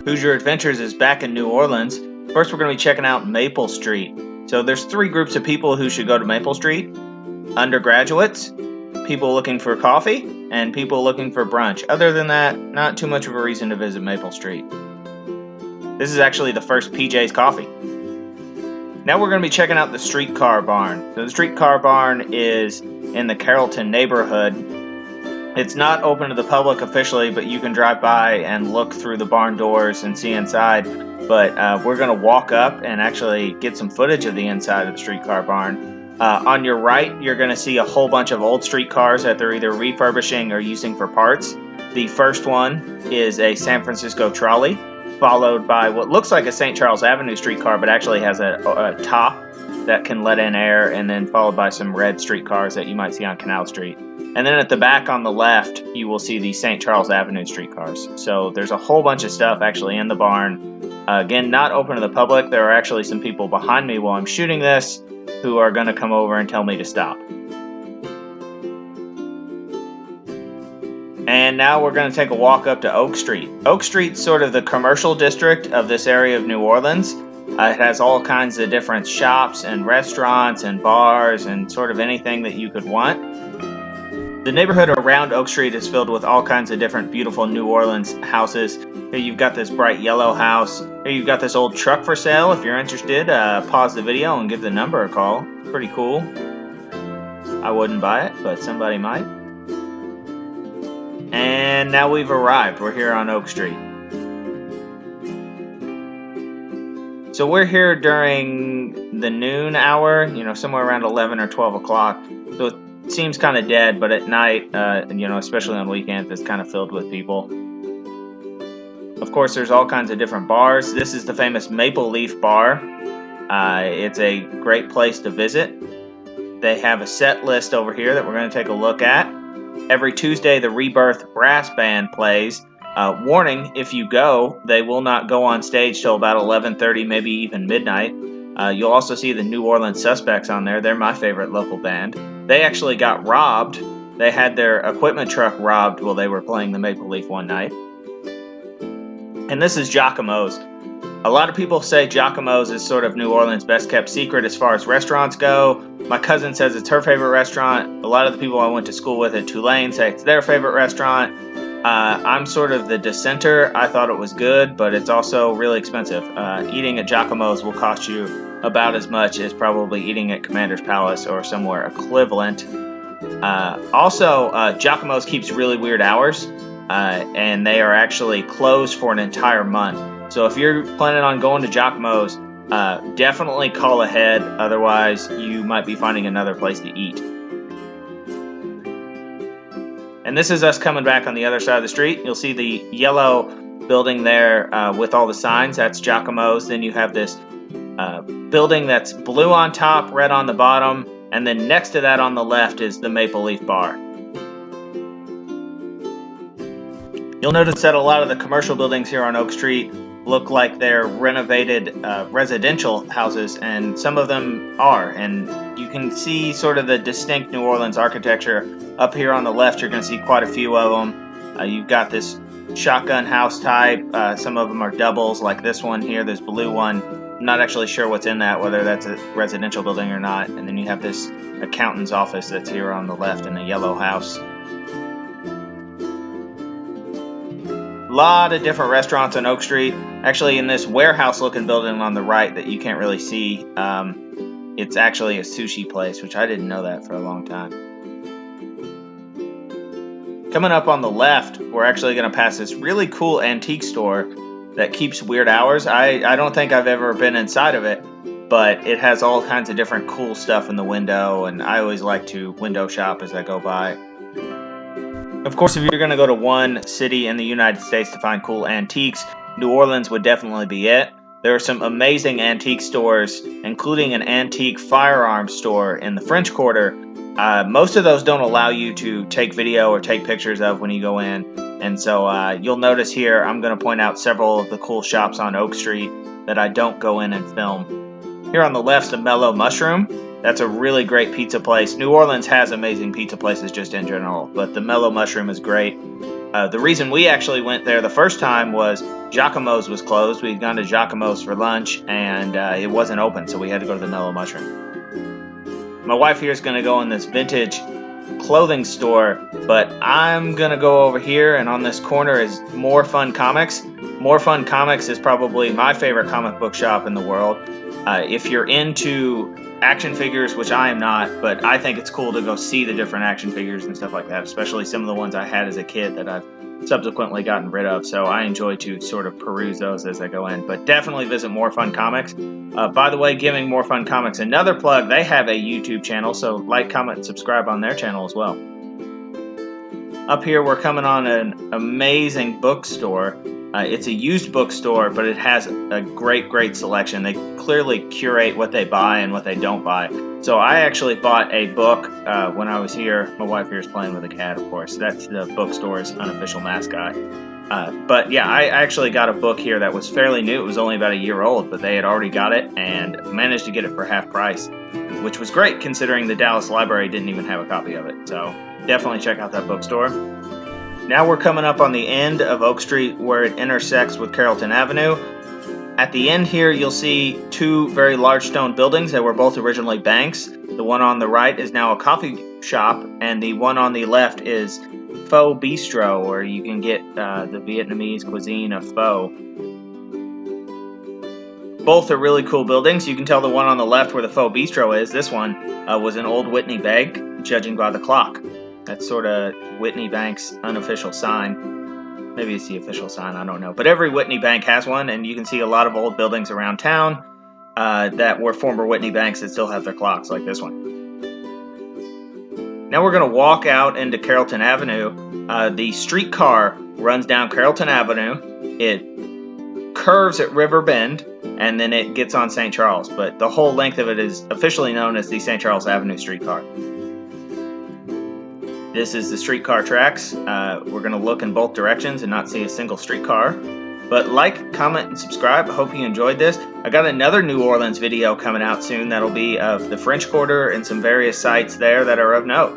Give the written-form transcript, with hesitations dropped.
Hoosier Adventures is back in New Orleans. First, we're going to be checking out Maple Street. So there's three groups of people who should go to Maple Street: undergraduates, people looking for coffee, and people looking for brunch. Other than that, not too much of a reason to visit Maple Street. This is actually the first PJ's Coffee. Now we're going to be checking out the Streetcar Barn. So the Streetcar Barn is in the Carrollton neighborhood. It's not open to the public officially, but you can drive by and look through the barn doors and see inside. But we're going to walk up and actually get some footage of the inside of the Streetcar Barn. On your right, you're going to see a whole bunch of old streetcars that they're either refurbishing or using for parts. The first one is a San Francisco trolley, followed by what looks like a St. Charles Avenue streetcar, but actually has a top that can let in air, and then followed by some red streetcars that you might see on Canal Street. And then at the back on the left, you will see the St. Charles Avenue streetcars. So there's a whole bunch of stuff actually in the barn. Again, not open to the public. There are actually some people behind me while I'm shooting this who are going to come over and tell me to stop. And now we're going to take a walk up to Oak Street. Oak Street's sort of the commercial district of this area of New Orleans. It has all kinds of different shops and restaurants and bars and sort of anything that you could want. The neighborhood around Oak Street is filled with all kinds of different beautiful New Orleans houses. Here you've got this bright yellow house. Here you've got this old truck for sale. If you're interested, pause the video and give the number a call. Pretty cool. I wouldn't buy it, but somebody might. And now we've arrived. We're here on Oak Street. So we're here during the noon hour, somewhere around 11 or 12 o'clock. So it seems kind of dead, but at night, especially on weekends, it's kind of filled with people. Of course, there's all kinds of different bars. This is the famous Maple Leaf Bar. It's a great place to visit. They have a set list over here that we're going to take a look at. Every Tuesday, the Rebirth Brass Band plays. Warning, if you go, they will not go on stage till about 11:30, maybe even midnight. You'll also see the New Orleans Suspects on there. They're my favorite local band. They actually got robbed. They had their equipment truck robbed while they were playing the Maple Leaf one night. And this is Giacomo's. A lot of people say Giacomo's is sort of New Orleans' best kept secret as far as restaurants go. My cousin says it's her favorite restaurant. A lot of the people I went to school with at Tulane say it's their favorite restaurant. I'm sort of the dissenter. I thought it was good, but it's also really expensive. Eating at Giacomo's will cost you about as much as probably eating at Commander's Palace or somewhere equivalent. Also, Giacomo's keeps really weird hours, and they are actually closed for an entire month. So if you're planning on going to Giacomo's, definitely call ahead. Otherwise, you might be finding another place to eat. And this is us coming back on the other side of the street. You'll see the yellow building there with all the signs. That's Giacomo's. Then you have this building that's blue on top, red on the bottom. And then next to that on the left is the Maple Leaf Bar. You'll notice that a lot of the commercial buildings here on Oak Street look like they're renovated residential houses, and some of them are. And you can see sort of the distinct New Orleans architecture. Up here on the left, you're going to see quite a few of them. You've got this shotgun house type. Some of them are doubles, like this one here, this blue one. I'm not actually sure what's in that, whether that's a residential building or not. And then you have this accountant's office that's here on the left in the yellow house. A lot of different restaurants on Oak Street. Actually, in this warehouse-looking building on the right that you can't really see, it's actually a sushi place, which I didn't know that for a long time. Coming up on the left, we're actually going to pass this really cool antique store that keeps weird hours. I don't think I've ever been inside of it, but it has all kinds of different cool stuff in the window, and I always like to window shop as I go by. Of course, if you're going to go to one city in the United States to find cool antiques, New Orleans would definitely be it. There are some amazing antique stores, including an antique firearms store in the French Quarter. Most of those don't allow you to take video or take pictures of when you go in. And so you'll notice here, I'm going to point out several of the cool shops on Oak Street that I don't go in and film. Here on the left's the Mellow Mushroom. That's a really great pizza place. New Orleans has amazing pizza places just in general, but the Mellow Mushroom is great. The reason we actually went there the first time was Giacomo's was closed. We'd gone to Giacomo's for lunch, and it wasn't open, so we had to go to the Mellow Mushroom. My wife here is going to go in this vintage clothing store, but I'm going to go over here, and on this corner is More Fun Comics. More Fun Comics is probably my favorite comic book shop in the world. If you're into action figures, which I am not, but I think it's cool to go see the different action figures and stuff like that, especially some of the ones I had as a kid that I've subsequently gotten rid of, so I enjoy to sort of peruse those as I go in. But definitely visit More Fun Comics. By the way, giving More Fun Comics another plug, they have a YouTube channel, so like, comment, and subscribe on their channel as well. Up here we're coming on an amazing bookstore. It's a used bookstore, but it has a great selection. They clearly curate what they buy and what they don't buy. So I actually bought a book when I was here. My wife here is playing with a cat, of course. That's the bookstore's unofficial mascot. But yeah, I actually got a book here that was fairly new. It was only about a year old, but they had already got it and managed to get it for half price, which was great considering the Dallas Library didn't even have a copy of it. So definitely check out that bookstore. Now we're coming up on the end of Oak Street where it intersects with Carrollton Avenue. At the end here, you'll see two very large stone buildings that were both originally banks. The one on the right is now a coffee shop, and the one on the left is Pho Bistro, where you can get the Vietnamese cuisine of pho. Both are really cool buildings. You can tell the one on the left where the Pho Bistro is. This one was an old Whitney bank, judging by the clock. That's sort of Whitney Bank's unofficial sign. Maybe it's the official sign, I don't know. But every Whitney Bank has one, and you can see a lot of old buildings around town that were former Whitney Banks that still have their clocks, like this one. Now we're going to walk out into Carrollton Avenue. The streetcar runs down Carrollton Avenue. It curves at River Bend, and then it gets on St. Charles. But the whole length of it is officially known as the St. Charles Avenue streetcar. This is the streetcar tracks. We're going to look in both directions and not see a single streetcar. But like, comment, and subscribe. I hope you enjoyed this. I got another New Orleans video coming out soon that'll be of the French Quarter and some various sites there that are of note.